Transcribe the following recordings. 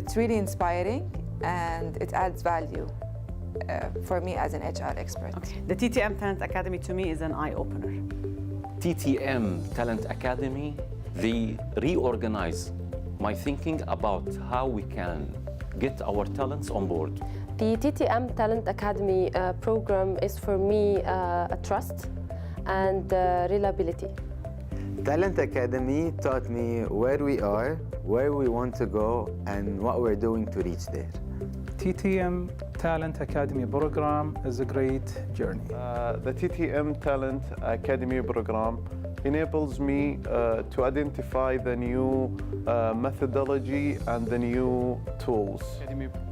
It's really inspiring and it adds value for me as an HR expert. Okay. The TTM Talent Academy to me is an eye-opener. TTM Talent Academy, they reorganize my thinking about how we can get our talents on board. The TTM Talent Academy program is for me a trust and reliability. Talent Academy taught me where we are, where we want to go, and what we're doing to reach there. TTM Talent Academy Programme is a great journey. The TTM Talent Academy Programme enables me to identify the new methodology and the new tools.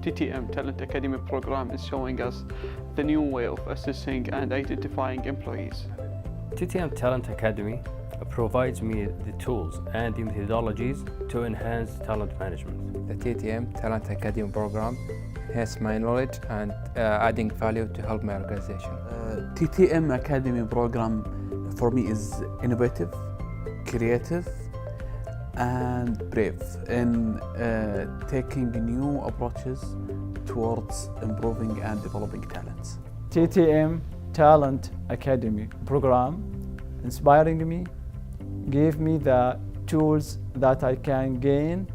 TTM Talent Academy Programme is showing us the new way of assessing and identifying employees. TTM Talent Academy provides me the tools and the methodologies to enhance talent management. The TTM Talent Academy Programme has my knowledge and adding value to help my organization. TTM Academy Programme for me is innovative, creative, and brave in taking new approaches towards improving and developing talents. TTM Talent Academy Programme inspiring me, gave me the tools that I can gain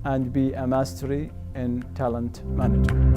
and be a mastery in talent management.